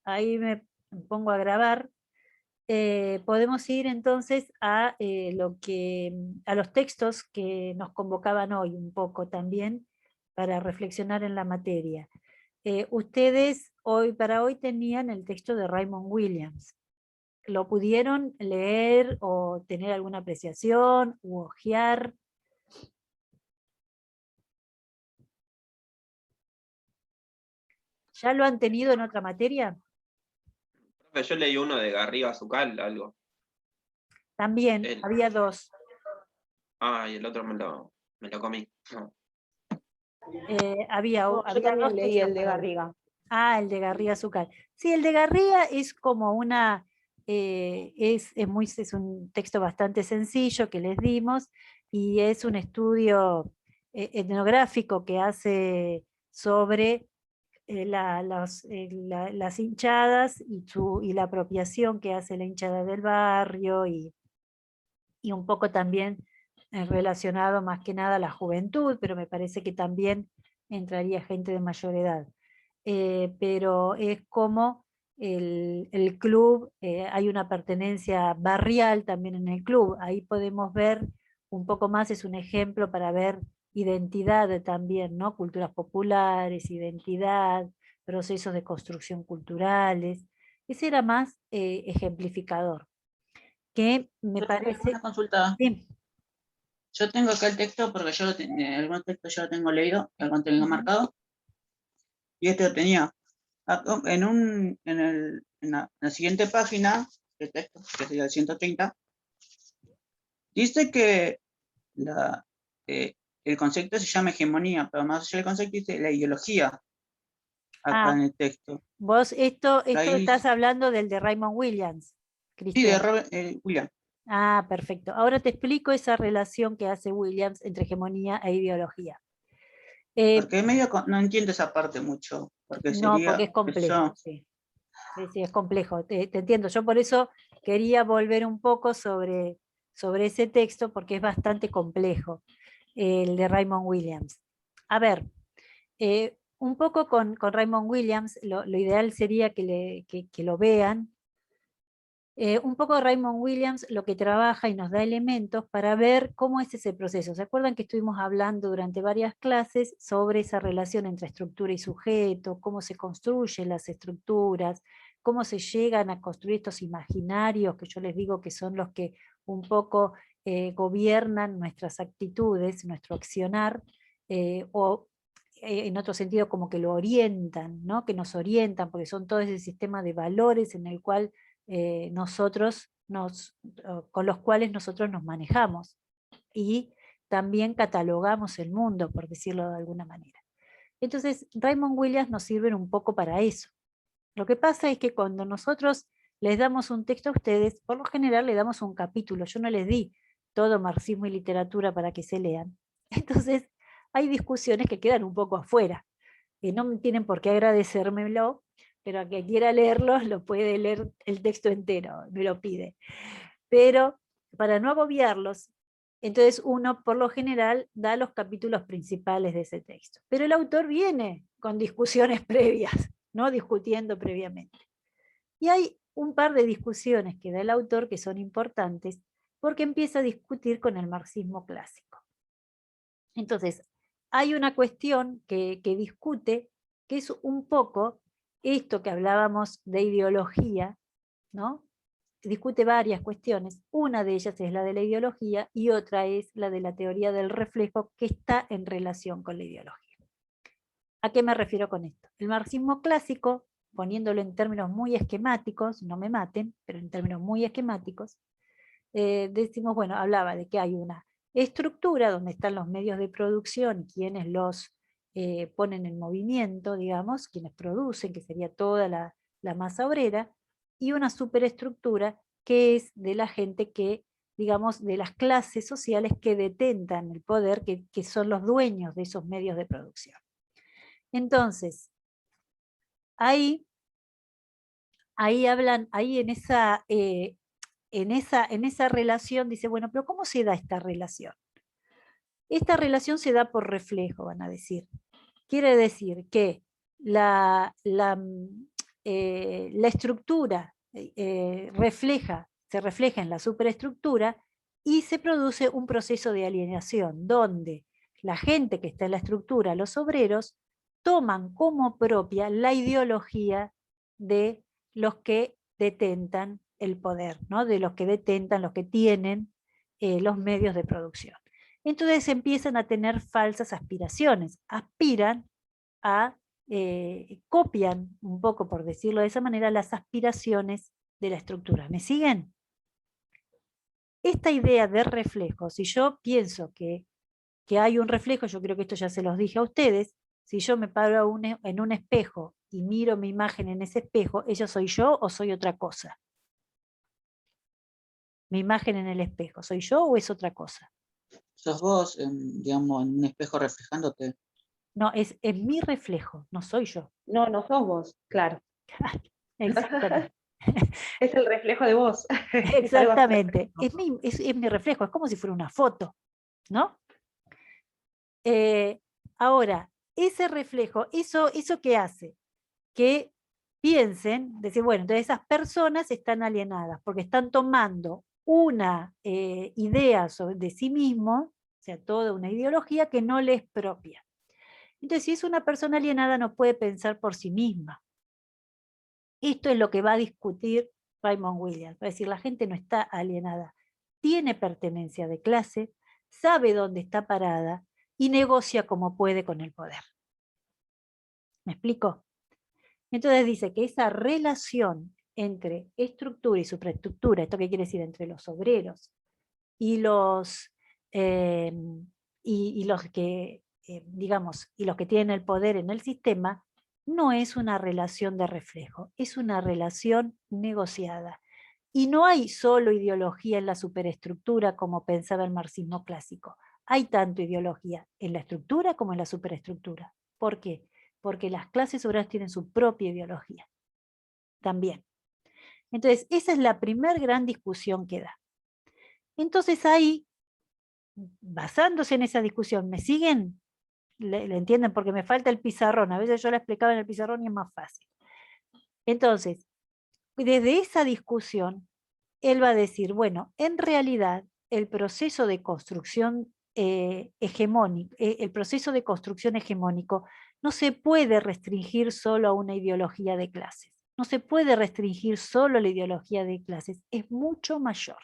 ahí me pongo a grabar. Podemos ir entonces a, a los textos que nos convocaban hoy un poco también para reflexionar en la materia. Ustedes para hoy tenían el texto de Raymond Williams. ¿Lo pudieron leer o tener alguna apreciación u hojear? ¿Ya lo han tenido en otra materia? Profe, yo leí uno de Garriga Zucal, algo. También, había dos. Y el otro me lo comí. Yo también dos leí textos el de para Garriga. el de Garriga Zucal. Sí, el de Garriga es como una, es un texto bastante sencillo que les dimos y es un estudio etnográfico que hace sobre las hinchadas y la apropiación que hace la hinchada del barrio y un poco también relacionado más que nada a la juventud, pero me parece que también entraría gente de mayor edad. Pero es como el club, hay una pertenencia barrial también en el club, ahí podemos ver un poco más, es un ejemplo para ver identidad también, ¿no? Culturas populares, identidad, procesos de construcción culturales, ese era más ejemplificador, que me parece... Una consulta. Sí. Yo tengo acá el texto porque algún texto yo lo tengo leído, algún tengo marcado, y este lo tenía. En la siguiente página del texto, que sería el 130, dice que el concepto se llama hegemonía, pero más allá del concepto dice la ideología acá en el texto. Vos esto Ahí, estás hablando del de Raymond Williams, sí, Cristian. de William. Perfecto. Ahora te explico esa relación que hace Williams entre hegemonía e ideología. Porque no entiendo esa parte mucho. Porque porque es complejo. Sí, es complejo. Te entiendo. Yo por eso quería volver un poco sobre ese texto, porque es bastante complejo, el de Raymond Williams. A ver, un poco con Raymond Williams, lo ideal sería que lo vean. Un poco Raymond Williams lo que trabaja y nos da elementos para ver cómo es ese proceso. ¿Se acuerdan que estuvimos hablando durante varias clases sobre esa relación entre estructura y sujeto, cómo se construyen las estructuras, cómo se llegan a construir estos imaginarios, que yo les digo que son los que un poco gobiernan nuestras actitudes, nuestro accionar, o en otro sentido como que lo orientan, ¿no? Que nos orientan, porque son todo ese sistema de valores en el cual con los cuales nosotros nos manejamos y también catalogamos el mundo, por decirlo de alguna manera. Entonces, Raymond Williams nos sirve un poco para eso. Lo que pasa es que cuando nosotros les damos un texto a ustedes, por lo general le damos un capítulo, yo no les di todo marxismo y literatura para que se lean. Entonces, hay discusiones que quedan un poco afuera, que no tienen por qué agradecérmelo, pero a que quiera leerlos lo puede leer el texto entero, me lo pide. Pero para no agobiarlos, entonces uno por lo general da los capítulos principales de ese texto. Pero el autor viene con discusiones previas, ¿no? Discutiendo previamente. Y hay un par de discusiones que da el autor que son importantes porque empieza a discutir con el marxismo clásico. Entonces, hay una cuestión que discute, que es un poco esto que hablábamos de ideología, ¿no? Discute varias cuestiones, una de ellas es la de la ideología y otra es la de la teoría del reflejo que está en relación con la ideología. ¿A qué me refiero con esto? El marxismo clásico, poniéndolo en términos muy esquemáticos, no me maten, pero en términos muy esquemáticos, decimos, bueno, hablaba de que hay una estructura donde están los medios de producción, quienes los ponen en movimiento, digamos, quienes producen, que sería toda la masa obrera, y una superestructura que es de la gente que, digamos, de las clases sociales que detentan el poder, que son los dueños de esos medios de producción. Entonces, ahí hablan, ahí en esa relación dice, bueno, pero ¿cómo se da esta relación? Esta relación se da por reflejo, van a decir. Quiere decir que la estructura se refleja en la superestructura y se produce un proceso de alienación, donde la gente que está en la estructura, los obreros, toman como propia la ideología de los que detentan el poder, ¿no? De los que detentan, los que tienen los medios de producción. Entonces empiezan a tener falsas aspiraciones, aspiran a, copian un poco, por decirlo de esa manera, las aspiraciones de la estructura. ¿Me siguen? Esta idea de reflejo, si yo pienso que hay un reflejo, yo creo que esto ya se los dije a ustedes, si yo me paro en un espejo y miro mi imagen en ese espejo, ¿ella soy yo o soy otra cosa? Mi imagen en el espejo, ¿soy yo o es otra cosa? Sos vos, digamos, en un espejo reflejándote. No, es mi reflejo, no soy yo. No, no sos vos, claro. Exactamente. Es el reflejo de vos. Exactamente. Es mi reflejo, es como si fuera una foto, ¿no? Ahora, ese reflejo, ¿eso qué hace? Que piensen, decir, bueno, entonces esas personas están alienadas porque están tomando una idea de sí mismos, o sea, toda una ideología que no les es propia. Entonces, si es una persona alienada, no puede pensar por sí misma. Esto es lo que va a discutir Raymond Williams. Va a decir, la gente no está alienada, tiene pertenencia de clase, sabe dónde está parada y negocia como puede con el poder. ¿Me explico? Entonces dice que esa relación entre estructura y superestructura, ¿esto qué quiere decir? Entre los obreros y los, los que, digamos, y los que tienen el poder en el sistema, no es una relación de reflejo, es una relación negociada. Y no hay solo ideología en la superestructura como pensaba el marxismo clásico. Hay tanto ideología en la estructura como en la superestructura. ¿Por qué? Porque las clases obreras tienen su propia ideología también. Entonces, esa es la primer gran discusión que da. Entonces ahí, basándose en esa discusión, ¿me siguen? ¿Le entienden? Porque me falta el pizarrón. A veces yo la explicaba en el pizarrón y es más fácil. Entonces, desde esa discusión, él va a decir, bueno, en realidad el proceso de construcción hegemónico, el proceso de construcción hegemónico no se puede restringir solo a una ideología de clases. No se puede restringir solo a la ideología de clases, es mucho mayor.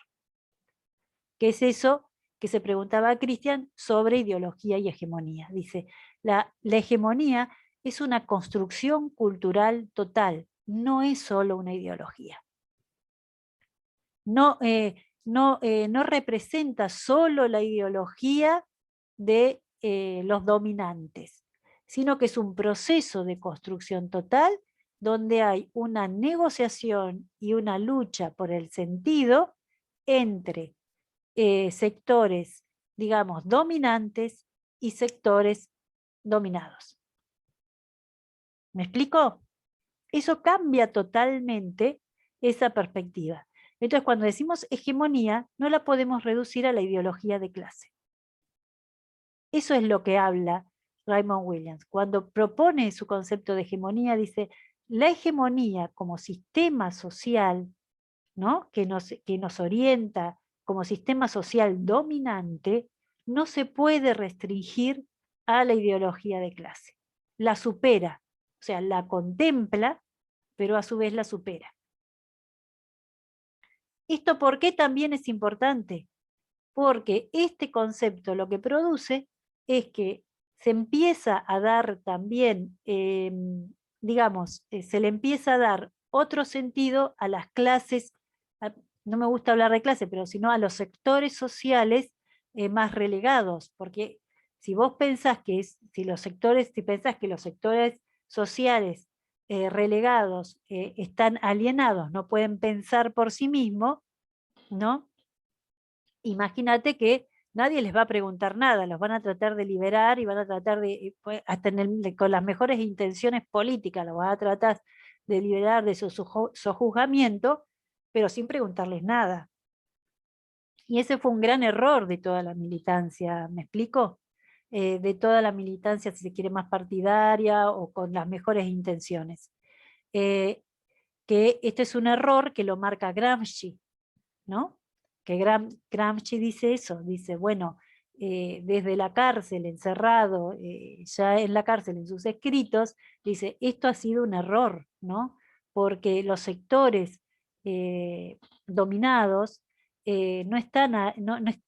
¿Qué es eso que se preguntaba Cristian sobre ideología y hegemonía? Dice, la hegemonía es una construcción cultural total, no es solo una ideología. No representa solo la ideología de los dominantes, sino que es un proceso de construcción total donde hay una negociación y una lucha por el sentido entre sectores, digamos, dominantes y sectores dominados. ¿Me explico? Eso cambia totalmente esa perspectiva. Entonces, cuando decimos hegemonía, no la podemos reducir a la ideología de clase. Eso es lo que habla Raymond Williams. Cuando propone su concepto de hegemonía, dice, la hegemonía como sistema social, ¿no? que nos orienta como sistema social dominante, no se puede restringir a la ideología de clase. La supera, o sea, la contempla, pero a su vez la supera. ¿Esto por qué también es importante? Porque este concepto lo que produce es que se empieza a dar también, digamos, se le empieza a dar otro sentido a las clases, no me gusta hablar de clase, pero sino a los sectores sociales más relegados, porque si vos pensás que si pensás que los sectores sociales relegados están alienados, no pueden pensar por sí mismos, ¿no? Imagínate que nadie les va a preguntar nada, los van a tratar de liberar y van a tratar hasta con las mejores intenciones políticas, los van a tratar de liberar de su sojuzgamiento, pero sin preguntarles nada. Y ese fue un gran error de toda la militancia, ¿me explico? De toda la militancia, si se quiere, más partidaria o con las mejores intenciones. que este es un error que lo marca Gramsci, ¿no? Que Gramsci dice eso, dice, bueno, desde la cárcel, encerrado, ya en la cárcel, en sus escritos, dice, esto ha sido un error, ¿no? Porque los sectores dominados no, están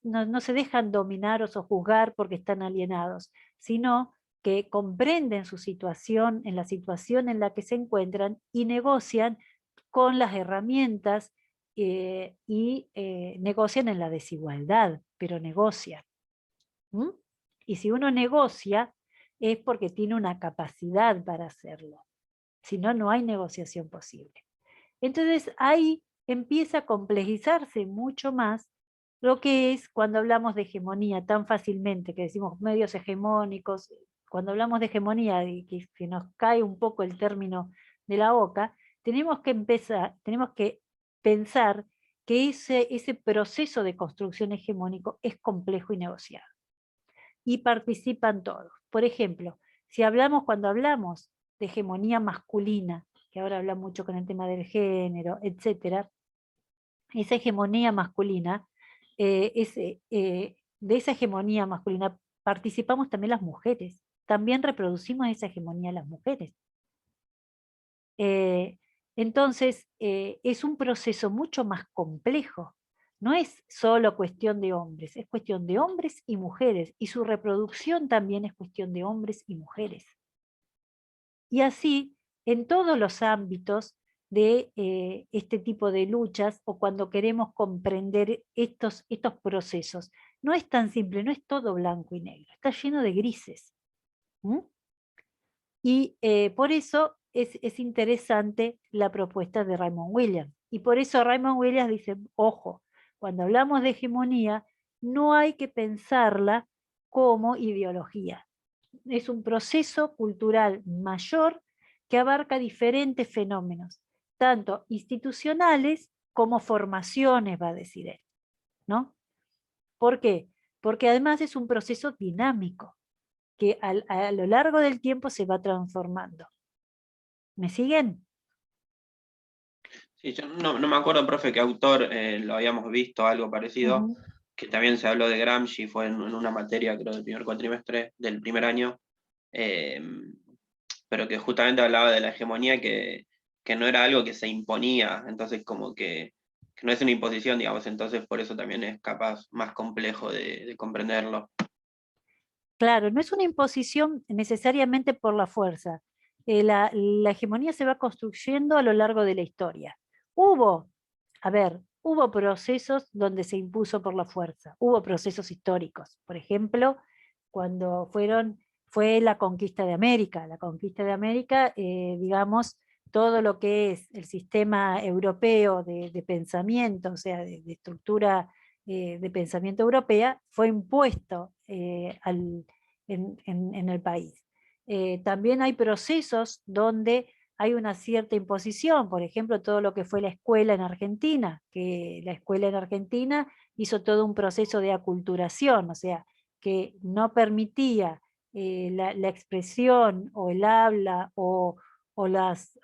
no se dejan dominar o sojuzgar porque están alienados, sino que comprenden su situación, en la situación en la que se encuentran y negocian con las herramientas y negocian en la desigualdad, pero negocian. ¿Mm? Y si uno negocia es porque tiene una capacidad para hacerlo. Si no, no hay negociación posible. Entonces ahí empieza a complejizarse mucho más lo que es cuando hablamos de hegemonía tan fácilmente, que decimos medios hegemónicos, cuando hablamos de hegemonía y que nos cae un poco el término de la boca, tenemos que pensar que ese proceso de construcción hegemónico es complejo y negociado. Y participan todos. Por ejemplo, cuando hablamos de hegemonía masculina, que ahora habla mucho con el tema del género, etc., esa hegemonía masculina, de esa hegemonía masculina participamos también las mujeres, también reproducimos esa hegemonía las mujeres. Entonces, es un proceso mucho más complejo. No es solo cuestión de hombres, es cuestión de hombres y mujeres, y su reproducción también es cuestión de hombres y mujeres. Y así, en todos los ámbitos de este tipo de luchas, o cuando queremos comprender estos procesos, no es tan simple, no es todo blanco y negro, está lleno de grises. ¿Mm? Y por eso es interesante la propuesta de Raymond Williams. Y por eso Raymond Williams dice, ojo, cuando hablamos de hegemonía, no hay que pensarla como ideología. Es un proceso cultural mayor que abarca diferentes fenómenos, tanto institucionales como formaciones, va a decir él, ¿no? ¿Por qué? Porque además es un proceso dinámico, que a lo largo del tiempo se va transformando. ¿Me siguen? Sí, yo no me acuerdo, profe, qué autor lo habíamos visto, algo parecido, que también se habló de Gramsci, fue en una materia, creo, del primer cuatrimestre, del primer año, pero que justamente hablaba de la hegemonía, que no era algo que se imponía, entonces como que no es una imposición, digamos, entonces por eso también es capaz más complejo de comprenderlo. Claro, no es una imposición necesariamente por la fuerza. La hegemonía se va construyendo a lo largo de la historia. Hubo procesos donde se impuso por la fuerza, hubo procesos históricos. Por ejemplo, cuando fue la conquista de América. La conquista de América, digamos, todo lo que es el sistema europeo de pensamiento, o sea, de estructura de pensamiento europea, fue impuesto en el país. También hay procesos donde hay una cierta imposición, por ejemplo, todo lo que fue la escuela en Argentina, que la escuela en Argentina hizo todo un proceso de aculturación, o sea, que no permitía la expresión o el habla o las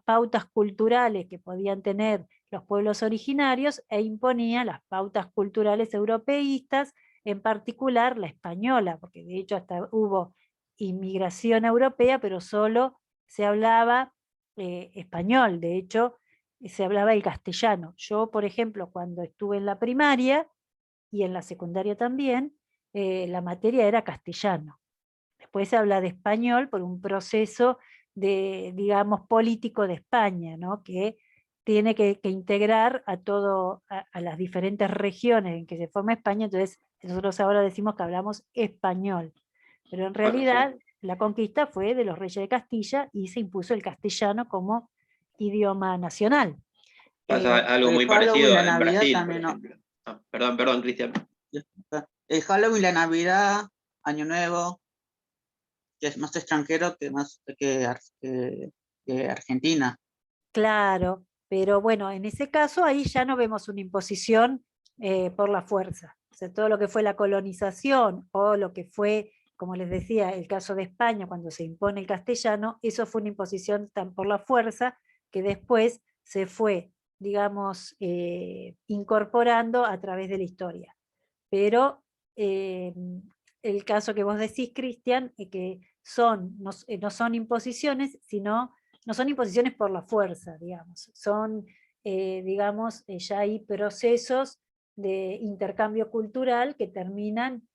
pautas culturales que podían tener los pueblos originarios e imponía las pautas culturales europeístas, en particular la española, porque de hecho hasta hubo inmigración europea, pero solo se hablaba español, de hecho se hablaba el castellano. Yo, por ejemplo, cuando estuve en la primaria y en la secundaria también, la materia era castellano. Después se habla de español por un proceso de, digamos, político de España, ¿no? Que tiene que integrar a las diferentes regiones en que se forma España, entonces nosotros ahora decimos que hablamos español, pero en realidad Bueno, sí. la conquista fue de los reyes de Castilla y se impuso el castellano como idioma nacional. Pasa algo El muy Halloween, parecido la en Navidad Brasil, por también, ¿no? ejemplo. Ah, perdón, Cristian. El Halloween, la Navidad, Año Nuevo, que es más extranjero que Argentina. Claro, pero bueno, en ese caso ahí ya no vemos una imposición por la fuerza. O sea, todo lo que fue la colonización o lo que fue, como les decía, el caso de España cuando se impone el castellano, eso fue una imposición tan por la fuerza que después se fue, digamos, incorporando a través de la historia. Pero el caso que vos decís, Cristian, que no son imposiciones, sino no son imposiciones por la fuerza, digamos, son, digamos, ya hay procesos de intercambio cultural que terminan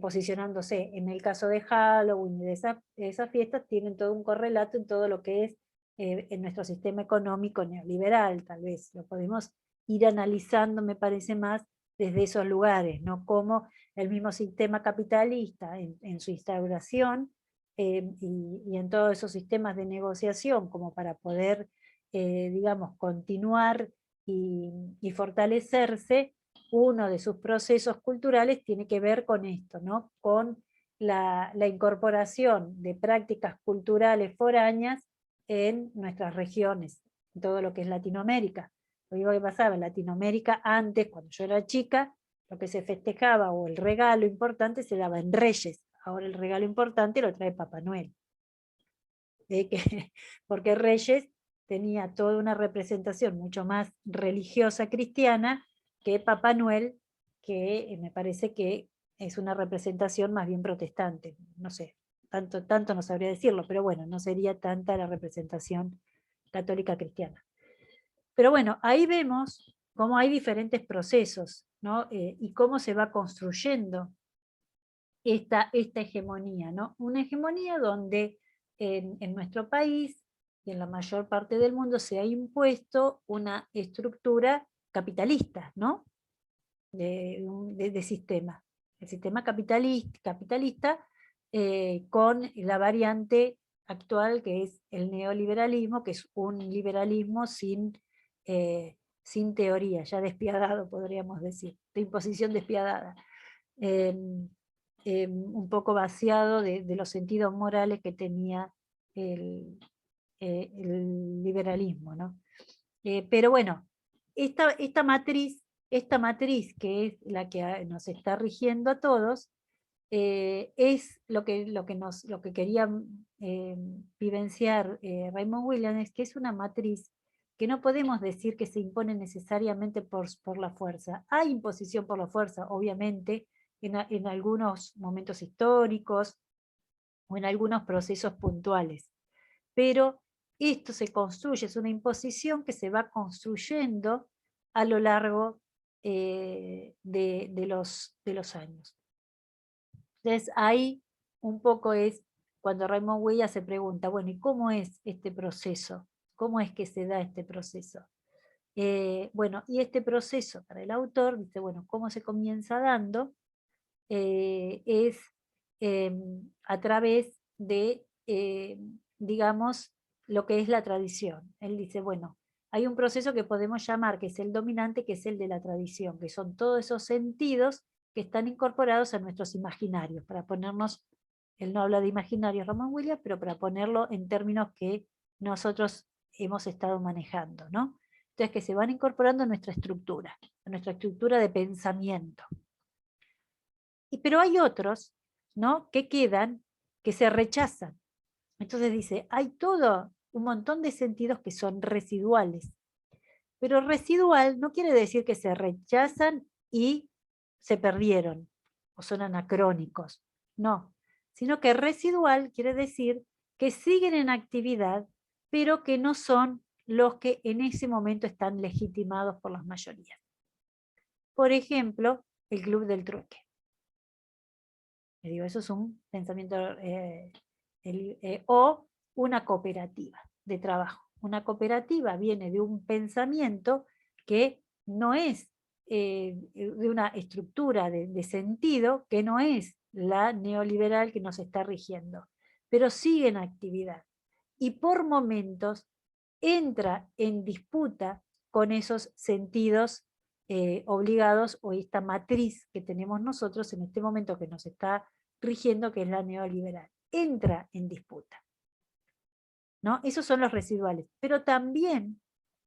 posicionándose. En el caso de Halloween, de esas fiestas, tienen todo un correlato en todo lo que es en nuestro sistema económico neoliberal, tal vez. Lo podemos ir analizando, me parece, más desde esos lugares, ¿no? Como el mismo sistema capitalista en su instauración y en todos esos sistemas de negociación, como para poder, digamos, continuar y fortalecerse, uno de sus procesos culturales tiene que ver con esto, ¿no? Con la incorporación de prácticas culturales foráneas en nuestras regiones, en todo lo que es Latinoamérica. Lo mismo que pasaba en Latinoamérica antes, cuando yo era chica, lo que se festejaba o el regalo importante se daba en Reyes. Ahora el regalo importante lo trae Papá Noel. Porque Reyes tenía toda una representación mucho más religiosa cristiana que Papá Noel, que me parece que es una representación más bien protestante. No sé, tanto no sabría decirlo, pero bueno, no sería tanta la representación católica cristiana. Pero bueno, ahí vemos cómo hay diferentes procesos, ¿no? Y cómo se va construyendo esta hegemonía, ¿no? Una hegemonía donde en nuestro país y en la mayor parte del mundo se ha impuesto una estructura capitalista, ¿no? De sistema. El sistema capitalista con la variante actual que es el neoliberalismo, que es un liberalismo sin teoría, ya despiadado podríamos decir, de imposición despiadada. Un poco vaciado de los sentidos morales que tenía el liberalismo, ¿no? Pero bueno, esta matriz que es la que nos está rigiendo a todos, es lo que quería vivenciar Raymond Williams, es que es una matriz que no podemos decir que se impone necesariamente por la fuerza. Hay imposición por la fuerza, obviamente, en algunos momentos históricos o en algunos procesos puntuales, pero esto se construye, es una imposición que se va construyendo a lo largo de los años. Entonces ahí un poco es cuando Raymond Williams se pregunta, bueno, ¿y cómo es este proceso? ¿Cómo es que se da este proceso? Bueno, y este proceso para el autor, dice, bueno, ¿cómo se comienza dando? Es a través de, digamos, lo que es la tradición. Él dice, bueno, hay un proceso que podemos llamar, que es el dominante, que es el de la tradición, que son todos esos sentidos que están incorporados a nuestros imaginarios, para ponernos, él no habla de imaginarios, Raymond Williams, pero para ponerlo en términos que nosotros hemos estado manejando, ¿no? Entonces, que se van incorporando a nuestra estructura de pensamiento. Pero hay otros, ¿no?, que quedan, que se rechazan. Entonces dice, hay todo un montón de sentidos que son residuales. Pero residual no quiere decir que se rechazan y se perdieron, o son anacrónicos. No, sino que residual quiere decir que siguen en actividad, pero que no son los que en ese momento están legitimados por las mayorías. Por ejemplo, el club del trueque. Digo, eso es un pensamiento, o una cooperativa de trabajo. Una cooperativa viene de un pensamiento que no es de una estructura de sentido, que no es la neoliberal que nos está rigiendo, pero sigue en actividad. Y por momentos entra en disputa con esos sentidos obligados, o esta matriz que tenemos nosotros en este momento que nos está rigiendo, que es la neoliberal. Entra en disputa, ¿no? Esos son los residuales. Pero también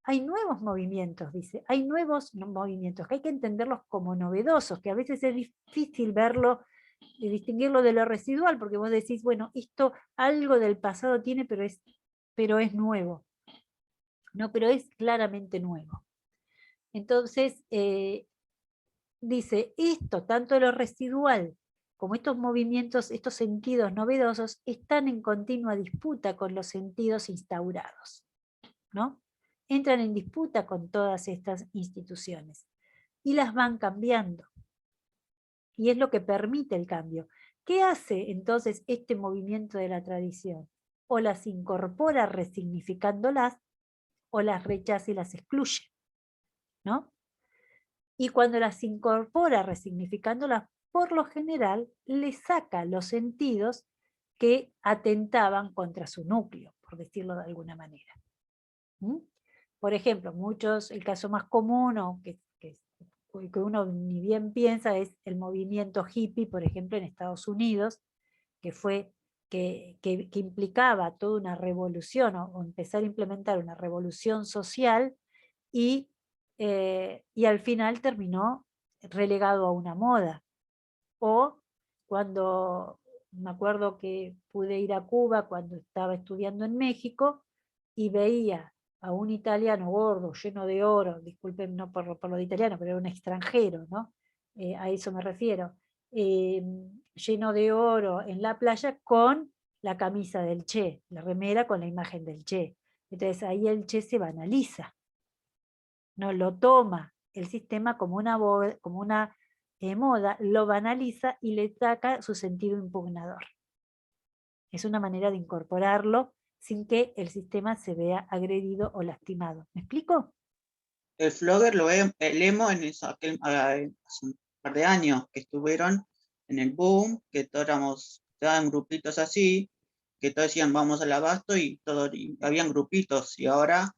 hay nuevos movimientos, dice. Hay nuevos movimientos que hay que entenderlos como novedosos, que a veces es difícil verlo y distinguirlo de lo residual, porque vos decís, bueno, esto algo del pasado tiene, pero es nuevo. ¿no? Pero es claramente nuevo. Entonces, dice, esto, tanto lo residual como estos movimientos, estos sentidos novedosos, están en continua disputa con los sentidos instaurados, ¿no? Entran en disputa con todas estas instituciones y las van cambiando. Y es lo que permite el cambio. ¿Qué hace entonces este movimiento de la tradición? O las incorpora resignificándolas, o las rechaza y las excluye, ¿no? Y cuando las incorpora resignificándolas, por lo general le saca los sentidos que atentaban contra su núcleo, por decirlo de alguna manera. ¿Mm? Por ejemplo, el caso más común o que uno ni bien piensa es el movimiento hippie, por ejemplo, en Estados Unidos, que implicaba toda una revolución o empezar a implementar una revolución social y al final terminó relegado a una moda. O cuando, me acuerdo que pude ir a Cuba cuando estaba estudiando en México y veía a un italiano gordo, lleno de oro, disculpen no por lo de italiano, pero era un extranjero, ¿no? A eso me refiero, lleno de oro en la playa con la camisa del Che, la remera con la imagen del Che. Entonces ahí el Che se banaliza, no lo toma el sistema como una moda, lo banaliza y le saca su sentido impugnador. Es una manera de incorporarlo sin que el sistema se vea agredido o lastimado. ¿Me explico? El flogger el emo hace un par de años que estuvieron en el boom, que todos estaban grupitos así, que todos decían vamos al abasto y habían grupitos, y ahora,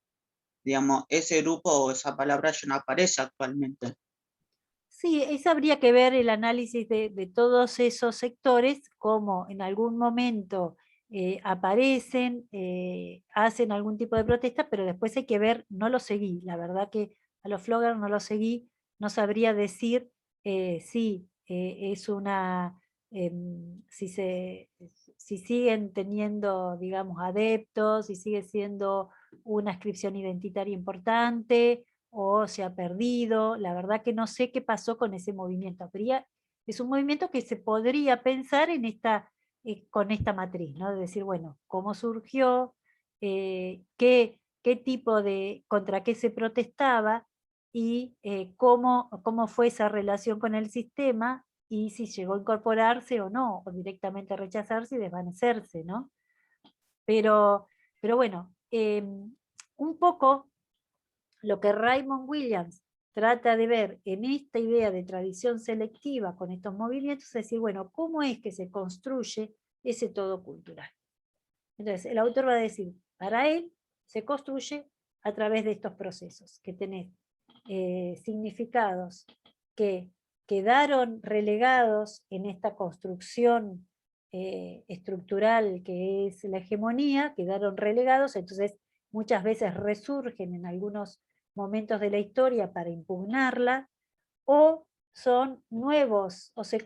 digamos, ese grupo o esa palabra ya no aparece actualmente. Sí, eso habría que ver el análisis de todos esos sectores, cómo en algún momento aparecen, hacen algún tipo de protesta, pero después hay que ver, no lo seguí, la verdad que a los floggers no lo seguí, no sabría decir si es una, si siguen teniendo, digamos, adeptos, si sigue siendo una inscripción identitaria importante, o se ha perdido. La verdad que no sé qué pasó con ese movimiento, pero es un movimiento que se podría pensar en con esta matriz, ¿no? De decir, bueno, cómo surgió, qué tipo contra qué se protestaba y cómo fue esa relación con el sistema y si llegó a incorporarse o no, o directamente a rechazarse y desvanecerse, ¿no? Pero bueno, un poco lo que Raymond Williams trata de ver en esta idea de tradición selectiva con estos movimientos es decir, bueno, ¿cómo es que se construye ese todo cultural? Entonces, el autor va a decir, para él se construye a través de estos procesos, que tenés significados que quedaron relegados en esta construcción estructural que es la hegemonía, quedaron relegados, entonces muchas veces resurgen en algunos momentos de la historia para impugnarla, o son nuevos, o se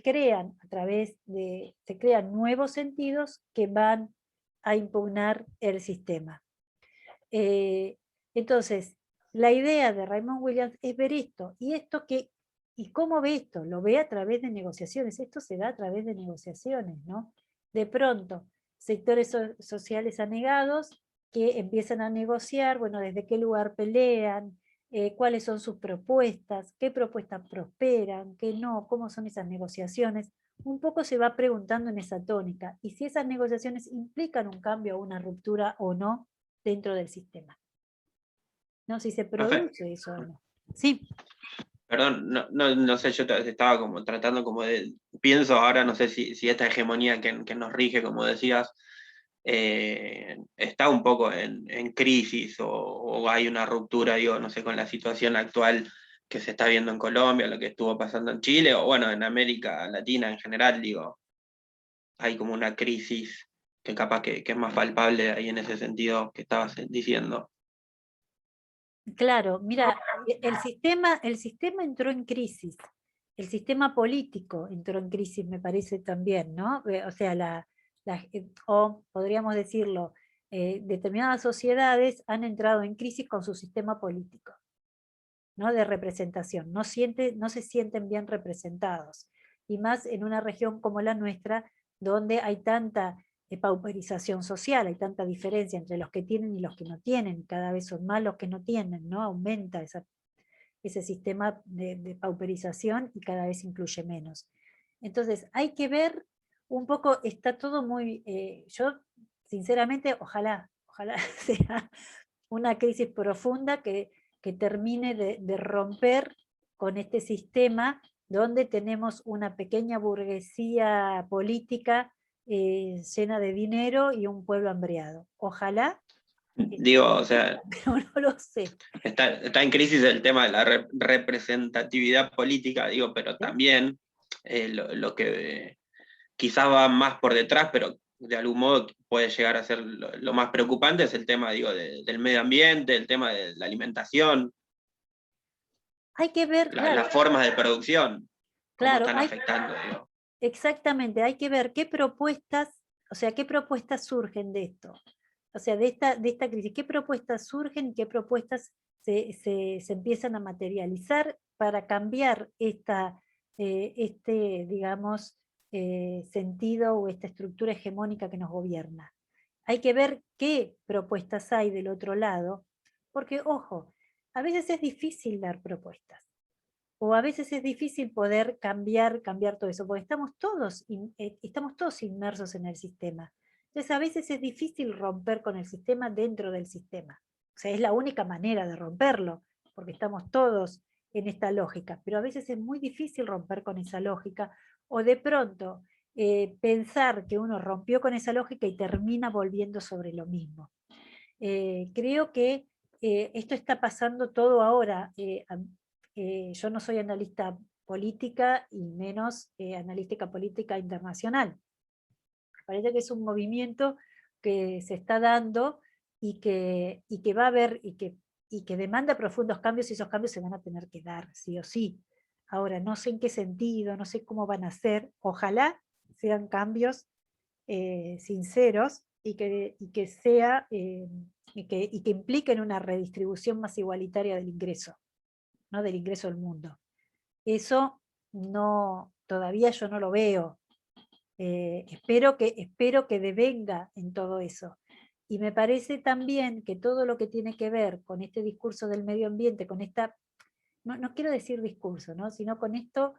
crean se crean nuevos sentidos que van a impugnar el sistema. Entonces, la idea de Raymond Williams es ver esto, ¿y cómo ve esto? Lo ve a través de negociaciones, esto se da a través de negociaciones, ¿no? De pronto, sectores sociales anegados que empiezan a negociar, bueno, desde qué lugar pelean, cuáles son sus propuestas, qué propuestas prosperan, qué no, cómo son esas negociaciones. Un poco se va preguntando en esa tónica, y si esas negociaciones implican un cambio o una ruptura o no dentro del sistema. No, si se produce eso o no. Sí. Perdón, no sé, yo estaba como tratando como pienso ahora, no sé si esta hegemonía que nos rige, como decías, está un poco en crisis o hay una ruptura, digo, no sé, con la situación actual que se está viendo en Colombia, lo que estuvo pasando en Chile, o bueno, en América Latina en general, digo, hay como una crisis que capaz que es más palpable ahí en ese sentido que estabas diciendo. Claro, mira, el sistema entró en crisis, el sistema político entró en crisis, me parece también, ¿no? O sea, o podríamos decirlo, determinadas sociedades han entrado en crisis con su sistema político, ¿no? De representación, no se sienten bien representados, y más en una región como la nuestra, donde hay tanta pauperización social, hay tanta diferencia entre los que tienen y los que no tienen, cada vez son más los que no tienen, ¿no? Aumenta ese sistema de pauperización y cada vez incluye menos. Entonces hay que ver un poco, está todo muy, yo sinceramente ojalá sea una crisis profunda que termine de romper con este sistema donde tenemos una pequeña burguesía política llena de dinero y un pueblo hambriado. Ojalá, Digo, o sea, pero no lo sé. está en crisis el tema de la representatividad política, digo, pero también lo que quizás va más por detrás, pero de algún modo puede llegar a ser lo más preocupante, es el tema, digo, del medio ambiente, el tema de la alimentación, Hay que ver, claro, las formas de producción, cómo claro, están afectando, digo. exactamente, hay que ver qué propuestas, o sea, qué propuestas surgen de esto. O sea, de esta crisis, qué propuestas surgen y qué propuestas se empiezan a materializar para cambiar digamos, sentido o esta estructura hegemónica que nos gobierna. Hay que ver qué propuestas hay del otro lado, porque, ojo, a veces es difícil dar propuestas. O a veces es difícil poder cambiar todo eso, porque estamos todos inmersos en el sistema. Entonces a veces es difícil romper con el sistema dentro del sistema. O sea, es la única manera de romperlo, porque estamos todos en esta lógica, pero a veces es muy difícil romper con esa lógica, o de pronto pensar que uno rompió con esa lógica y termina volviendo sobre lo mismo. Creo que esto está pasando todo ahora. Yo no soy analista política y menos analítica política internacional. Parece que es un movimiento que se está dando y que va a haber y que demanda profundos cambios, y esos cambios se van a tener que dar, sí o sí. Ahora, no sé en qué sentido, no sé cómo van a ser. Ojalá sean cambios sinceros y que sea y que impliquen una redistribución más igualitaria del ingreso, ¿no? Del ingreso al mundo. Eso no, todavía yo no lo veo. Espero que devenga en todo eso. Y me parece también que todo lo que tiene que ver con este discurso del medio ambiente, con esta, no quiero decir discurso, ¿no? Sino con esto,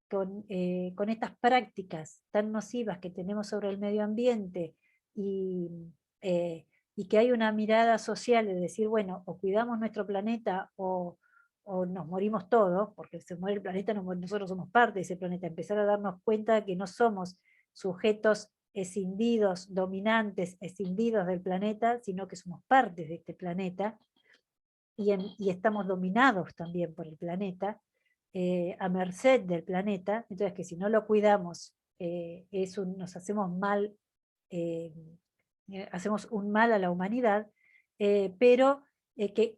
con estas prácticas tan nocivas que tenemos sobre el medio ambiente eh, y que hay una mirada social de decir, bueno, o cuidamos nuestro planeta o nos morimos todos, porque se muere el planeta, nosotros somos parte de ese planeta, empezar a darnos cuenta de que no somos sujetos escindidos, dominantes, escindidos del planeta, sino que somos partes de este planeta, y estamos dominados también por el planeta, a merced del planeta, entonces que si no lo cuidamos, nos hacemos un mal a la humanidad, pero que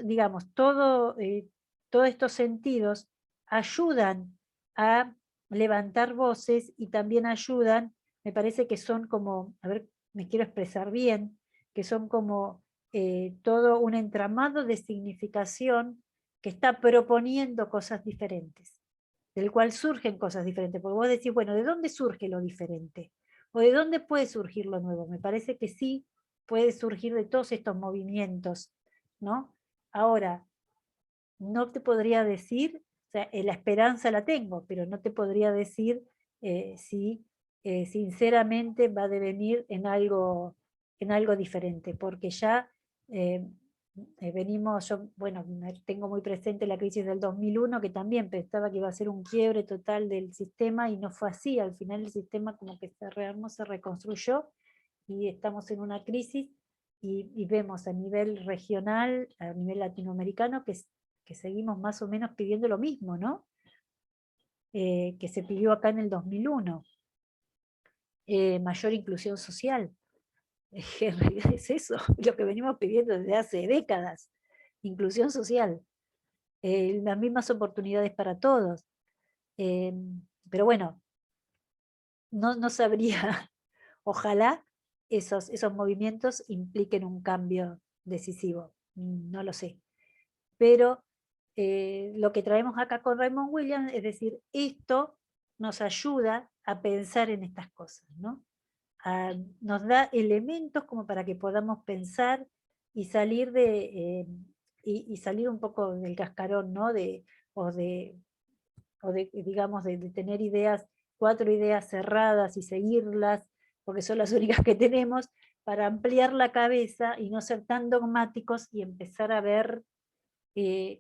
digamos, todos estos sentidos ayudan a levantar voces y también ayudan, me parece que son como, a ver, me quiero expresar bien, que son como todo un entramado de significación que está proponiendo cosas diferentes, del cual surgen cosas diferentes, porque vos decís, bueno, ¿de dónde surge lo diferente? ¿O de dónde puede surgir lo nuevo? Me parece que sí puede surgir de todos estos movimientos, ¿no? Ahora, no te podría decir, o sea, la esperanza la tengo, pero no te podría decir si sinceramente va a devenir en algo diferente, porque ya venimos, yo, bueno, tengo muy presente la crisis del 2001, que también pensaba que iba a ser un quiebre total del sistema, y no fue así. Al final el sistema como que se rearmó, se reconstruyó, y estamos en una crisis, y vemos a nivel regional, a nivel latinoamericano, que seguimos más o menos pidiendo lo mismo, ¿no? Que se pidió acá en el 2001. Mayor inclusión social. En realidad es eso, lo que venimos pidiendo desde hace décadas. Inclusión social. Las mismas oportunidades para todos. Pero bueno, no sabría, ojalá esos movimientos impliquen un cambio decisivo, no lo sé. Pero lo que traemos acá con Raymond Williams es decir, esto nos ayuda a pensar en estas cosas, ¿no? Nos da elementos como para que podamos pensar y salir y salir un poco del cascarón, ¿no? Digamos, de tener ideas, 4 ideas cerradas y seguirlas, porque son las únicas que tenemos, para ampliar la cabeza y no ser tan dogmáticos y empezar a ver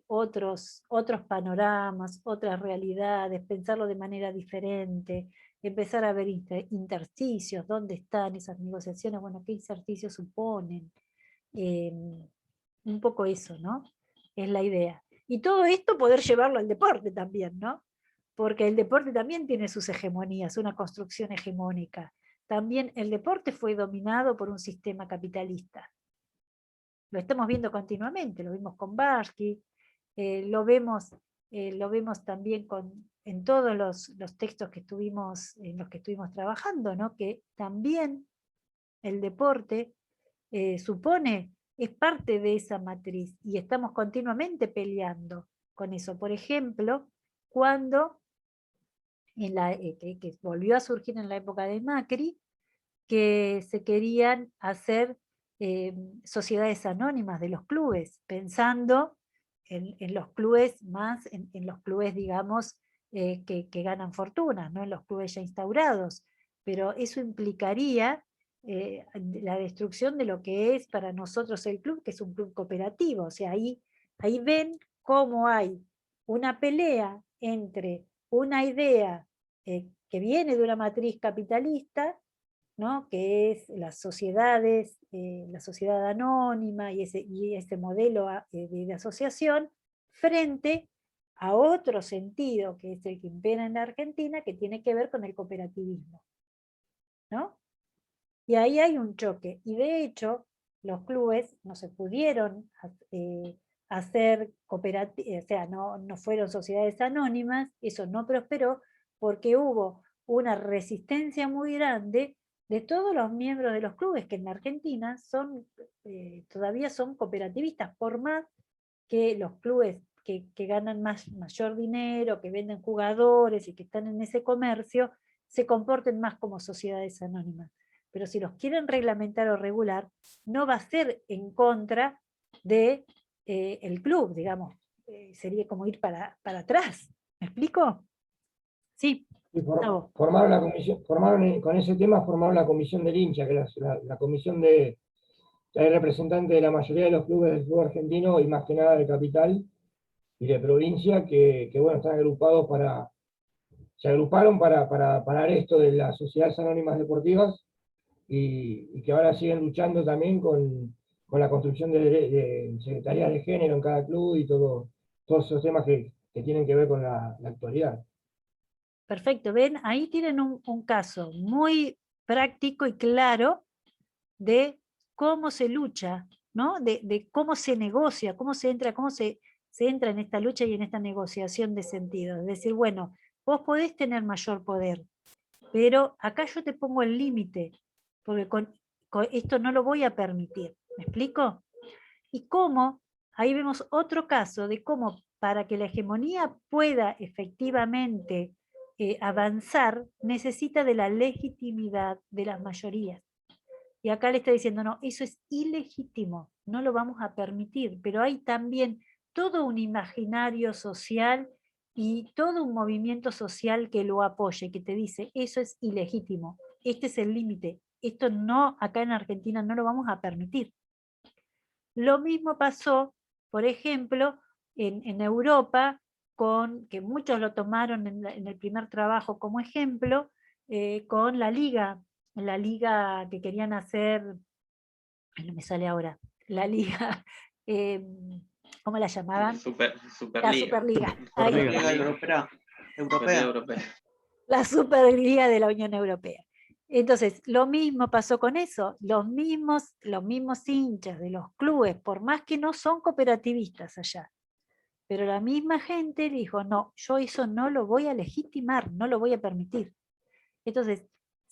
otros panoramas, otras realidades, pensarlo de manera diferente, empezar a ver intersticios, dónde están esas negociaciones, bueno, qué intersticios suponen. Un poco eso, ¿no? Es la idea. Y todo esto poder llevarlo al deporte también, ¿no? Porque el deporte también tiene sus hegemonías, una construcción hegemónica. También el deporte fue dominado por un sistema capitalista. Lo estamos viendo continuamente, lo vimos con Barsky, lo vemos también en todos los textos en los que estuvimos trabajando, ¿no? Que también el deporte es parte de esa matriz y estamos continuamente peleando con eso. Por ejemplo, cuando que volvió a surgir en la época de Macri, que se querían hacer sociedades anónimas de los clubes, pensando en los clubes más, en los clubes, digamos, que ganan fortunas, no en los clubes ya instaurados. Pero eso implicaría la destrucción de lo que es para nosotros el club, que es un club cooperativo. O sea, ahí ven cómo hay una pelea entre una idea que viene de una matriz capitalista, ¿no? Que es las sociedades, la sociedad anónima y ese modelo de asociación, frente a otro sentido, que es el que impera en la Argentina, que tiene que ver con el cooperativismo, ¿no? Y ahí hay un choque, y de hecho los clubes no se pudieron hacer cooperativas, o sea, no fueron sociedades anónimas, eso no prosperó, porque hubo una resistencia muy grande de todos los miembros de los clubes, que en la Argentina todavía son cooperativistas, por más que los clubes que ganan mayor dinero, que venden jugadores y que están en ese comercio, se comporten más como sociedades anónimas. Pero si los quieren reglamentar o regular, no va a ser en contra de el club, digamos. Sería como ir para atrás. ¿Me explico? Sí. Y formaron la comisión, con ese tema formaron la comisión del hincha, que es la comisión de hay representantes de la mayoría de los clubes del fútbol argentino y más que nada de capital y de provincia, que bueno, están agrupados se agruparon para parar esto de las sociedades anónimas deportivas y que ahora siguen luchando también con la construcción de secretarías de género en cada club y todos esos temas que tienen que ver con la actualidad. Perfecto, ven, ahí tienen un caso muy práctico y claro de cómo se lucha, ¿no? De cómo se negocia, cómo se entra en esta lucha y en esta negociación de sentido. Es decir, bueno, vos podés tener mayor poder, pero acá yo te pongo el límite, porque con esto no lo voy a permitir. ¿Me explico? Y cómo, ahí vemos otro caso de cómo para que la hegemonía pueda efectivamente avanzar, necesita de la legitimidad de las mayorías. Y acá le está diciendo, no, eso es ilegítimo, no lo vamos a permitir, pero hay también todo un imaginario social y todo un movimiento social que lo apoye, que te dice, eso es ilegítimo, este es el límite, esto no, acá en Argentina no lo vamos a permitir. Lo mismo pasó, por ejemplo, en Europa, que muchos lo tomaron en el primer trabajo como ejemplo, con la liga que querían hacer, no me sale ahora, la liga, ¿cómo la llamaban? La Superliga. Europea. La Superliga de la Unión Europea. Entonces, lo mismo pasó con eso, los mismos hinchas de los clubes, por más que no son cooperativistas allá, pero la misma gente dijo, no, yo eso no lo voy a legitimar, no lo voy a permitir. Entonces,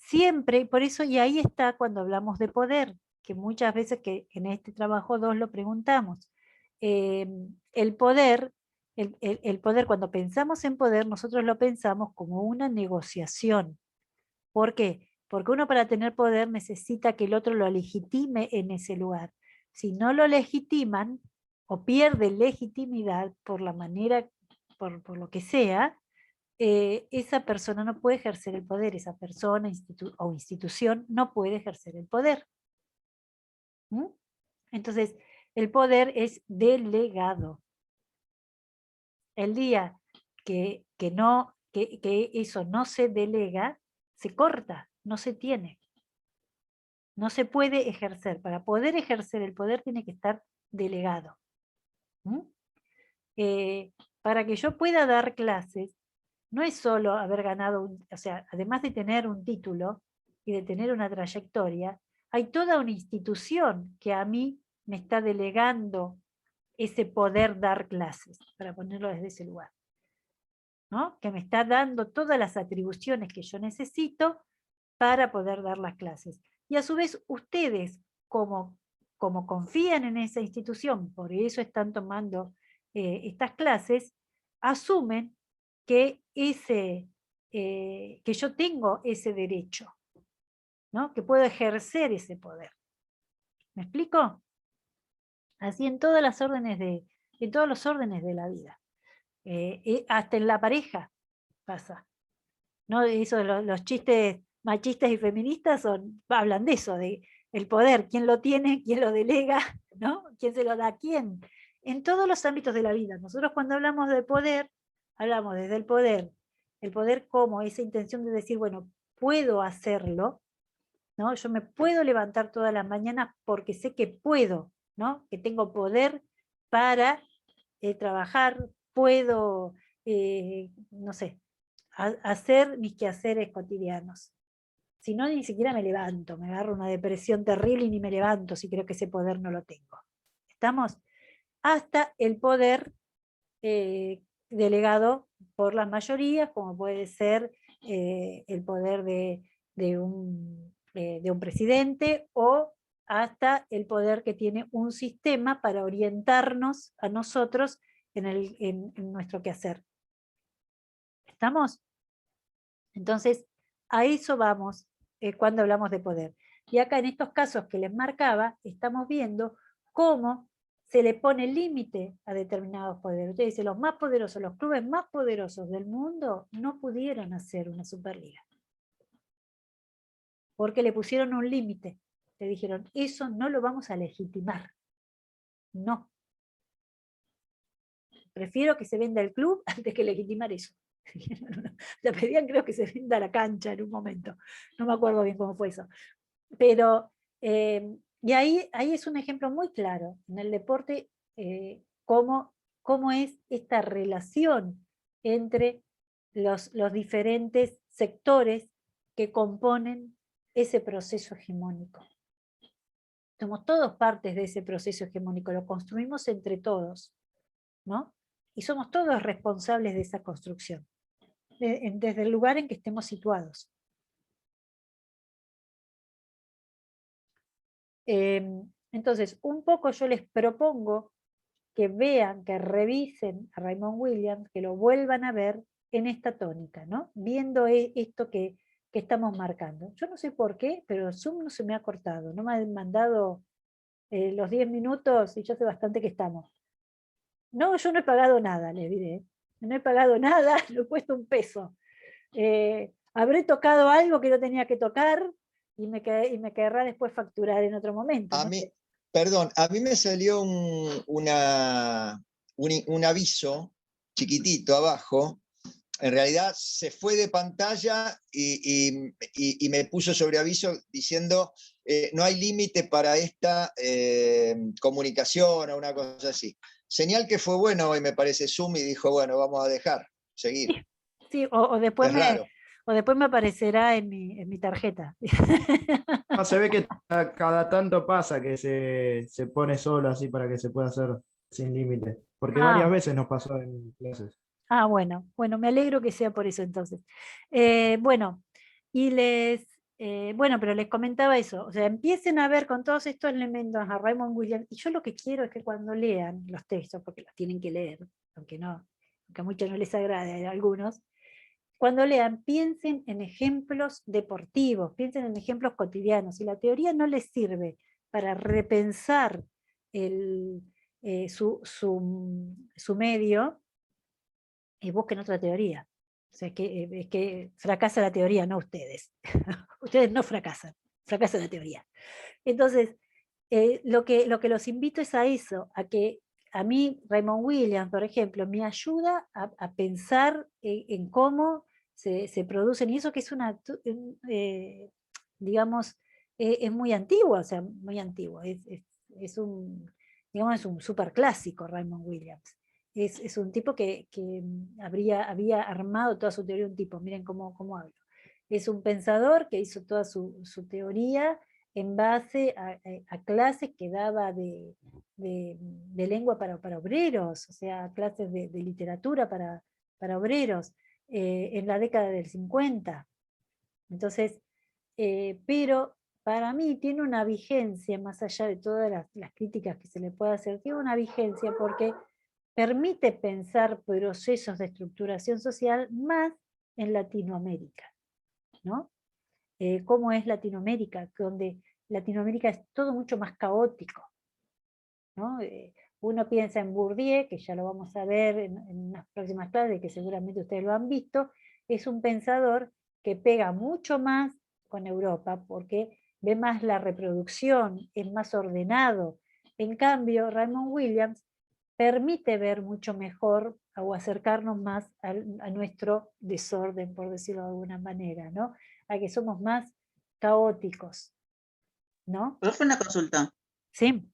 siempre, por eso, y ahí está cuando hablamos de poder, que muchas veces que en este trabajo 2 lo preguntamos. El poder, el poder, cuando pensamos en poder, nosotros lo pensamos como una negociación. ¿Por qué? Porque uno para tener poder necesita que el otro lo legitime en ese lugar. Si no lo legitiman o pierde legitimidad por la manera, por lo que sea, esa persona no puede ejercer el poder, esa persona o institución no puede ejercer el poder. ¿Mm? Entonces, el poder es delegado. El día que eso no se delega, se corta, no se tiene. No se puede ejercer. Para poder ejercer el poder tiene que estar delegado. ¿Mm? Para que yo pueda dar clases, no es solo haber ganado, o sea, además de tener un título y de tener una trayectoria, hay toda una institución que a mí me está delegando ese poder dar clases, para ponerlo desde ese lugar, ¿no? Que me está dando todas las atribuciones que yo necesito para poder dar las clases. Y a su vez, ustedes, como confían en esa institución, por eso están tomando estas clases, asumen que, que yo tengo ese derecho, ¿no? Que puedo ejercer ese poder. ¿Me explico? Así en todas las órdenes en todos los órdenes de la vida. Hasta en la pareja pasa. ¿No? Eso de los chistes machistas y feministas hablan de eso, de el poder, quién lo tiene, quién lo delega, ¿no? ¿Quién se lo da a quién? En todos los ámbitos de la vida. Nosotros cuando hablamos de poder, hablamos desde el poder como esa intención de decir, bueno, puedo hacerlo, ¿no? Yo me puedo levantar todas las mañanas porque sé que puedo, ¿no? Que tengo poder para trabajar, puedo, no sé, hacer mis quehaceres cotidianos. Si no, ni siquiera me levanto, me agarro una depresión terrible y ni me levanto si creo que ese poder no lo tengo. ¿Estamos? Hasta el poder delegado por las mayorías, como puede ser el poder de un presidente, o hasta el poder que tiene un sistema para orientarnos a nosotros en nuestro quehacer. ¿Estamos? Entonces, a eso vamos cuando hablamos de poder. Y acá en estos casos que les marcaba, estamos viendo cómo se le pone límite a determinados poderes. Ustedes dicen, los más poderosos, los clubes más poderosos del mundo no pudieron hacer una Superliga. Porque le pusieron un límite. Le dijeron, eso no lo vamos a legitimar. No. Prefiero que se venda el club antes que legitimar eso. Le pedían, creo que se venda la cancha en un momento. No me acuerdo bien cómo fue eso. Pero, y ahí es un ejemplo muy claro en el deporte, cómo es esta relación entre los diferentes sectores que componen ese proceso hegemónico. Somos todos partes de ese proceso hegemónico, lo construimos entre todos, ¿no? Y somos todos responsables de esa construcción, desde el lugar en que estemos situados. Entonces, un poco yo les propongo que vean, que revisen a Raymond Williams, que lo vuelvan a ver en esta tónica, ¿no? Viendo esto que estamos marcando. Yo no sé por qué, pero Zoom no se me ha cortado, no me han mandado los 10 minutos y yo sé bastante que estamos. No, yo no he pagado nada, les diré. No he pagado nada, no he puesto un peso. Habré tocado algo que no tenía que tocar y me querrá después facturar en otro momento. A ¿no? mí, perdón, a mí me salió un aviso chiquitito abajo. En realidad se fue de pantalla y me puso sobre aviso diciendo no hay límite para esta comunicación o una cosa así. Señal que fue bueno hoy, me parece, Zoom, y dijo, bueno, vamos a dejar, seguir. Sí, o después Es raro. o después me aparecerá en mi tarjeta. No, se ve que cada tanto pasa que se pone solo así para que se pueda hacer sin límite. Porque varias veces nos pasó en clases. Bueno, me alegro que sea por eso entonces. Bueno, y bueno, pero les comentaba eso, o sea, empiecen a ver con todos estos elementos a Raymond Williams, y yo lo que quiero es que cuando lean los textos, porque los tienen que leer, aunque a muchos no les agrade, a algunos, cuando lean, piensen en ejemplos deportivos, piensen en ejemplos cotidianos. Si la teoría no les sirve para repensar su medio, busquen otra teoría. O sea, es que fracasa la teoría, no ustedes. Ustedes no fracasan, fracasa la teoría. Entonces, lo que los invito es a eso, a que a mí Raymond Williams, por ejemplo, me ayuda a pensar en cómo se producen, y eso que es digamos, es muy antiguo, o sea, muy antiguo, es un súper clásico Raymond Williams. Es un tipo que había armado toda su teoría, un tipo, miren cómo hablo. Es un pensador que hizo toda su teoría en base a clases que daba de lengua para obreros, o sea, clases de literatura para obreros, en la década del 50. Entonces, pero para mí tiene una vigencia, más allá de todas las críticas que se le puede hacer, tiene una vigencia porque permite pensar procesos de estructuración social más en Latinoamérica, ¿no? Cómo es Latinoamérica, donde Latinoamérica es todo mucho más caótico, ¿no? Uno piensa en Bourdieu, que ya lo vamos a ver en las próximas clases, que seguramente ustedes lo han visto, es un pensador que pega mucho más con Europa, porque ve más la reproducción, es más ordenado. En cambio, Raymond Williams permite ver mucho mejor o acercarnos más a nuestro desorden, por decirlo de alguna manera, ¿no? A que somos más caóticos, ¿no? Pero fue una consulta. Sí.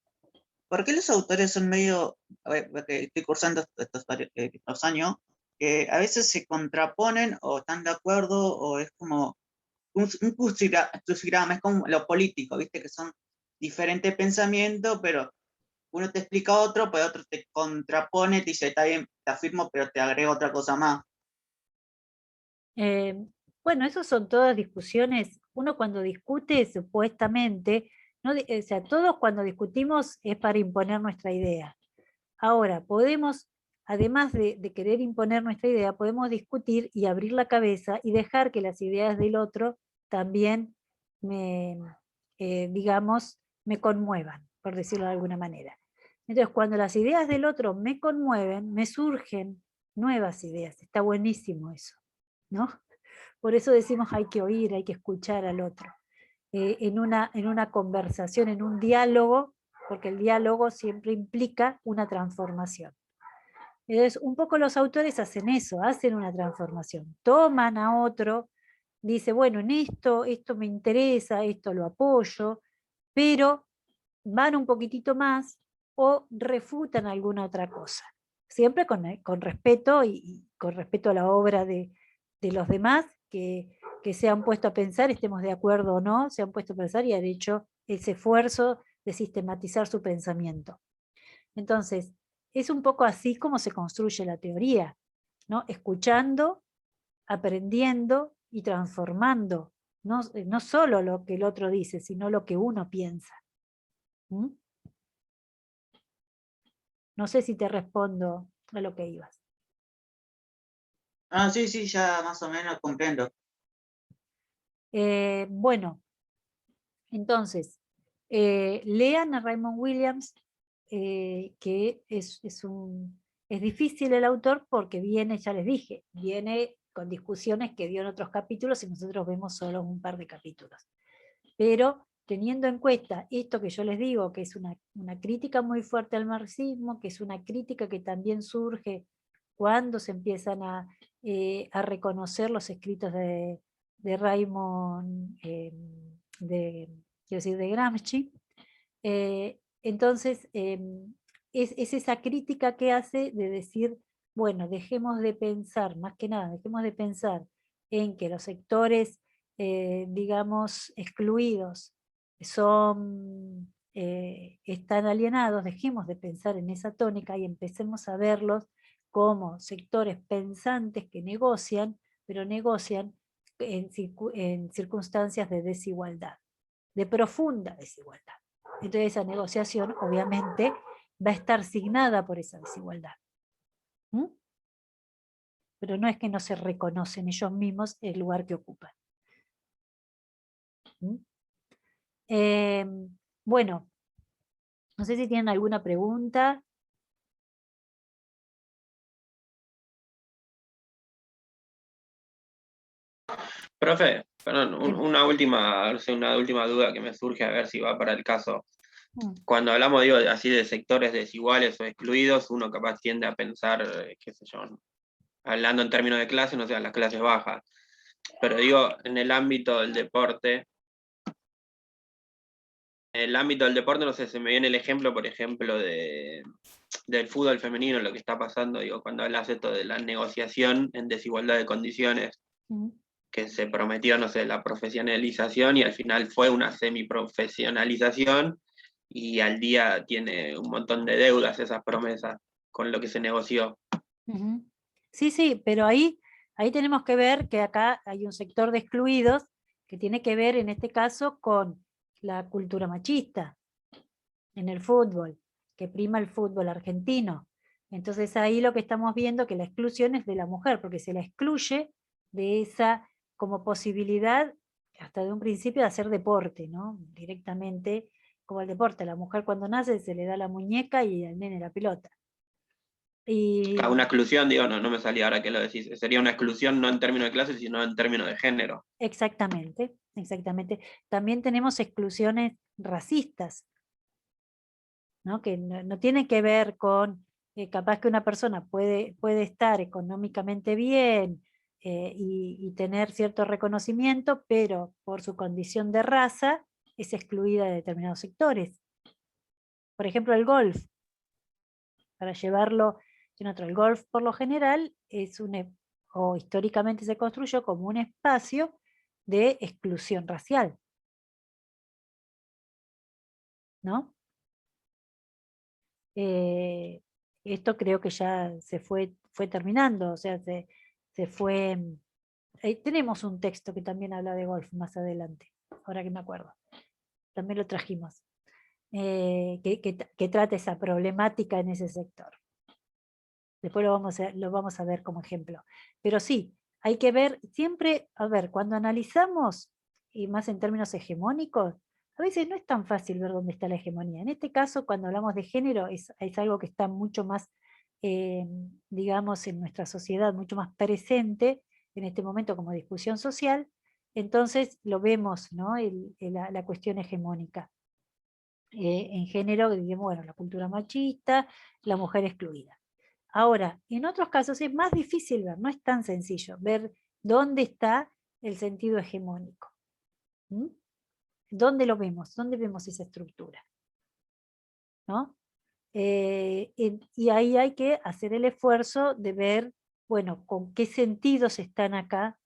¿Por qué los autores son medio, a ver, porque estoy cursando estos años, que a veces se contraponen o están de acuerdo o es como un crucigrama, es como lo político, viste que son diferentes pensamientos, pero uno te explica otro, pero otro te contrapone, te dice, está bien, te afirmo, pero te agrego otra cosa más. Bueno, eso son todas discusiones. Uno cuando discute, supuestamente, no, o sea, todos cuando discutimos es para imponer nuestra idea. Ahora, podemos, además de querer imponer nuestra idea, podemos discutir y abrir la cabeza y dejar que las ideas del otro también digamos, me conmuevan, por decirlo de alguna manera. Entonces, cuando las ideas del otro me conmueven, me surgen nuevas ideas. Está buenísimo eso, ¿no? Por eso decimos hay que oír, hay que escuchar al otro. En una conversación, en un diálogo, porque el diálogo siempre implica una transformación. Entonces, un poco los autores hacen eso, hacen una transformación. Toman a otro, dice, bueno, en esto me interesa, esto lo apoyo, pero van un poquitito más o refutan alguna otra cosa. Siempre con respeto y con respeto a la obra de los demás que se han puesto a pensar, estemos de acuerdo o no, se han puesto a pensar y han hecho ese esfuerzo de sistematizar su pensamiento. Entonces, es un poco así como se construye la teoría, ¿no? Escuchando, aprendiendo y transformando, no solo lo que el otro dice, sino lo que uno piensa. ¿Mm? No sé si te respondo a lo que ibas. Ah, sí, ya más o menos comprendo. Bueno, entonces, lean a Raymond Williams, que es difícil el autor porque viene, ya les dije, viene con discusiones que dio en otros capítulos y nosotros vemos solo un par de capítulos. Pero teniendo en cuenta esto que yo les digo, que es una crítica muy fuerte al marxismo, que es una crítica que también surge cuando se empiezan a reconocer los escritos de Raymond, quiero decir, de Gramsci, entonces es esa crítica que hace de decir, bueno, dejemos de pensar, más que nada, dejemos de pensar en que los sectores, digamos, excluidos están alienados, dejemos de pensar en esa tónica y empecemos a verlos como sectores pensantes que negocian, pero negocian en circunstancias de desigualdad, de profunda desigualdad. Entonces esa negociación obviamente va a estar signada por esa desigualdad. ¿Mm? Pero no es que no se reconocen ellos mismos el lugar que ocupan. ¿Mm? Bueno, no sé si tienen alguna pregunta. Profe, perdón, una última duda que me surge, a ver si va para el caso. Cuando hablamos, digo, así de sectores desiguales o excluidos, uno capaz tiende a pensar, qué sé yo, hablando en términos de clase, no sé, las clases bajas. Pero digo, en el ámbito del deporte, no sé, se me viene el ejemplo, por ejemplo, del fútbol femenino, lo que está pasando, digo, cuando hablas esto de la negociación en desigualdad de condiciones, que se prometió, no sé, la profesionalización y al final fue una semiprofesionalización y al día tiene un montón de deudas esas promesas con lo que se negoció. Sí, sí, pero ahí tenemos que ver que acá hay un sector de excluidos que tiene que ver en este caso con la cultura machista en el fútbol, que prima el fútbol argentino. Entonces ahí lo que estamos viendo que la exclusión es de la mujer, porque se la excluye de esa como posibilidad hasta de un principio de hacer deporte, ¿no? Directamente como el deporte. A la mujer cuando nace se le da la muñeca y al nene la pelota. Y Una exclusión, digo, no me salía ahora que lo decís, sería una exclusión no en términos de clase, sino en términos de género. exactamente, exactamente. También tenemos exclusiones racistas, ¿no? Que no tiene que ver con, capaz que una persona puede estar económicamente bien y tener cierto reconocimiento, pero por su condición de raza es excluida de determinados sectores. Por ejemplo, el golf, para llevarlo en otro, el golf por lo general es o históricamente se construyó como un espacio de exclusión racial, ¿no? Esto creo que ya se fue terminando, o sea, se fue... tenemos un texto que también habla de golf más adelante, ahora que me acuerdo. También lo trajimos, que trata esa problemática en ese sector. Después lo vamos a ver como ejemplo. Pero sí, hay que ver siempre, a ver, cuando analizamos, y más en términos hegemónicos, a veces no es tan fácil ver dónde está la hegemonía. En este caso, cuando hablamos de género, es algo que está mucho más, digamos, en nuestra sociedad, mucho más presente en este momento como discusión social. Entonces lo vemos, ¿no? La cuestión hegemónica. En género, digamos, bueno, la cultura machista, la mujer excluida. Ahora, en otros casos es más difícil ver, no es tan sencillo ver dónde está el sentido hegemónico. ¿Mm? ¿Dónde lo vemos? ¿Dónde vemos esa estructura? ¿No? Y ahí hay que hacer el esfuerzo de ver, bueno, con qué sentidos están acá,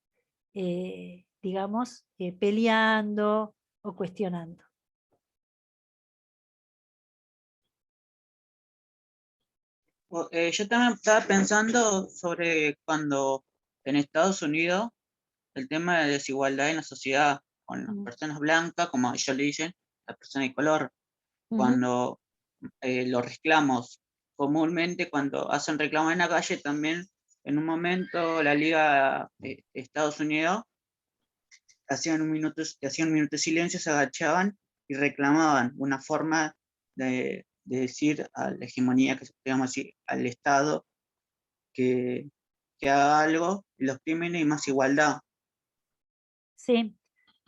digamos, peleando o cuestionando. Yo también estaba pensando sobre cuando en Estados Unidos el tema de desigualdad en la sociedad con las personas blancas, como ellos le dicen, las personas de color, cuando los reclamos comúnmente, cuando hacen reclamos en la calle, también en un momento la Liga de Estados Unidos hacían un minuto de silencio, se agachaban y reclamaban una forma de decir a la hegemonía, que digamos así, al Estado, que haga algo, los crímenes y más igualdad. Sí,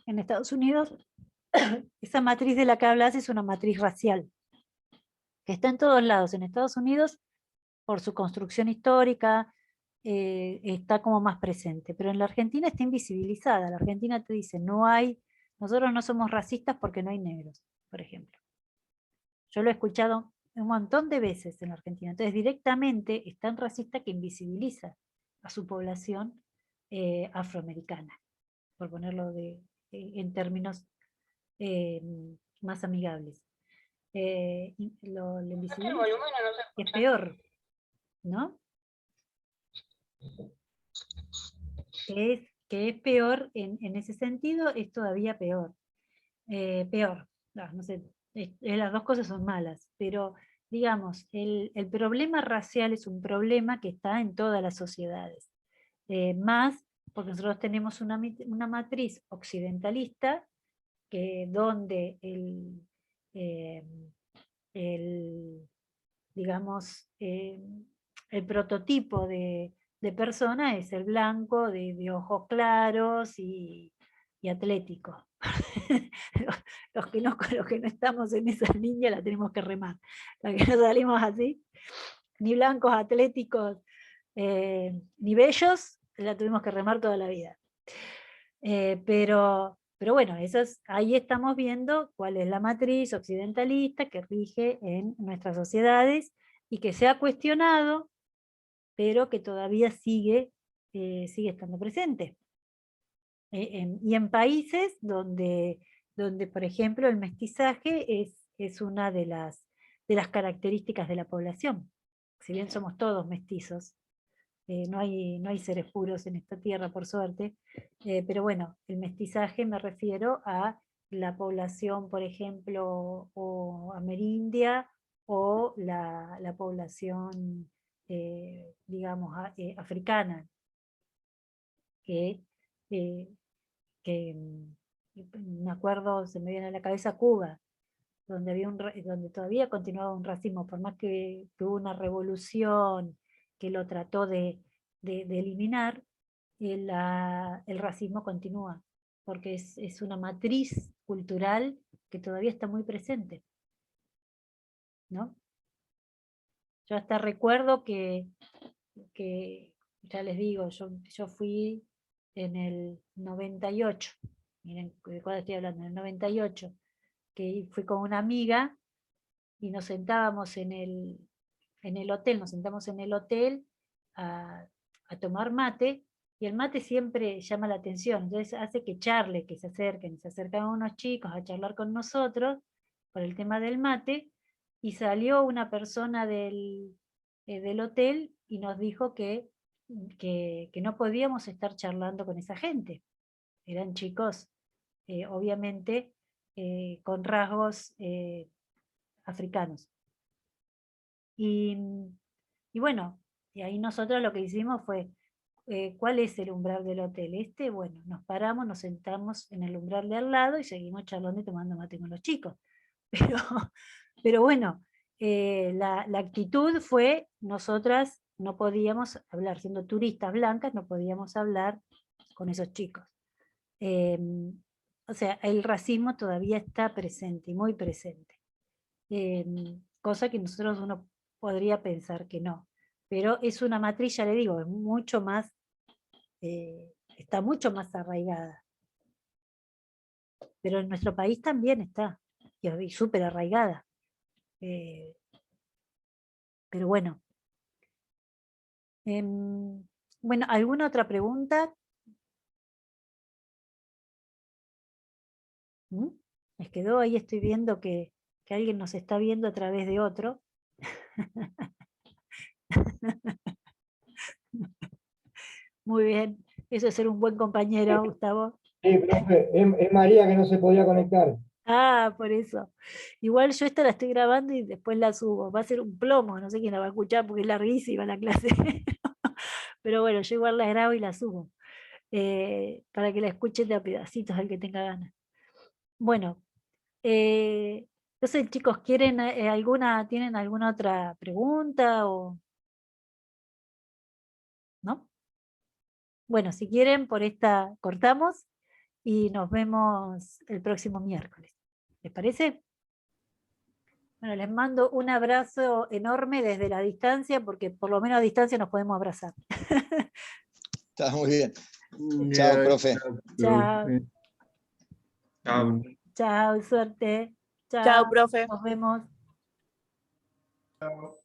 en Estados Unidos esa matriz de la que hablas es una matriz racial, que está en todos lados. En Estados Unidos, por su construcción histórica, está como más presente, pero en la Argentina está invisibilizada. La Argentina te dice, nosotros no somos racistas porque no hay negros, por ejemplo. Yo lo he escuchado un montón de veces en la Argentina. Entonces directamente es tan racista que invisibiliza a su población afroamericana, por ponerlo en términos más amigables. Lo invisibiliza. Es peor, ¿no? Es que es peor, en ese sentido, es todavía peor. Peor, no sé, las dos cosas son malas, pero digamos, el problema racial es un problema que está en todas las sociedades. Más porque nosotros tenemos una matriz occidentalista donde digamos, el prototipo de persona es el blanco, de ojos claros y atlético. los que no estamos en esa línea la tenemos que remar. Los que no salimos así, ni blancos, atléticos, ni bellos, la tuvimos que remar toda la vida. Pero bueno, ahí estamos viendo cuál es la matriz occidentalista que rige en nuestras sociedades y que se ha cuestionado, pero que todavía sigue estando presente. Y en países donde, por ejemplo, el mestizaje es una de las características de la población. Si bien somos todos mestizos, no hay seres puros en esta tierra, por suerte, pero bueno, el mestizaje me refiero a la población, por ejemplo, o amerindia, o la población, digamos, africana, que me acuerdo, se me viene a la cabeza Cuba, donde todavía continuaba un racismo, por más que hubo una revolución que lo trató de eliminar, el racismo continúa, porque es una matriz cultural que todavía está muy presente, ¿no? Yo hasta recuerdo que ya les digo, yo fui en el 98, miren de cuándo estoy hablando, en el 98, que fui con una amiga y nos sentábamos en el hotel, a tomar mate, y el mate siempre llama la atención, entonces hace que charle, que se acercan unos chicos a charlar con nosotros por el tema del mate, y salió una persona del hotel y nos dijo que no podíamos estar charlando con esa gente. Eran chicos, obviamente, con rasgos africanos. Y bueno, y ahí nosotros lo que hicimos fue, ¿cuál es el umbral del hotel? Bueno, nos paramos, nos sentamos en el umbral de al lado y seguimos charlando y tomando mate con los chicos. Pero bueno, la actitud fue, nosotras no podíamos hablar, siendo turistas blancas, no podíamos hablar con esos chicos. O sea, el racismo todavía está presente, y muy presente. Cosa que nosotros uno podría pensar que no. Pero es una matriz, ya le digo, es mucho más, está mucho más arraigada. Pero en nuestro país también está, y súper arraigada. Pero bueno. Bueno, ¿alguna otra pregunta? ¿Les quedó? Ahí estoy viendo que alguien nos está viendo a través de otro. Muy bien, eso es ser un buen compañero, Gustavo. Sí, profe, es María que no se podía conectar. Ah, por eso. Igual yo esta la estoy grabando y después la subo. Va a ser un plomo, no sé quién la va a escuchar porque es larguísima la clase. Pero bueno, yo igual la grabo y la subo. Para que la escuchen de a pedacitos el que tenga ganas. Bueno, no sé, chicos, ¿tienen alguna otra pregunta o no? Bueno, si quieren, por esta cortamos y nos vemos el próximo miércoles. ¿Les parece? Bueno, les mando un abrazo enorme desde la distancia, porque por lo menos a distancia nos podemos abrazar. Está muy bien. Chao, profe. Chao. Chao. Chao, suerte. Chao, profe. Nos vemos. Chao.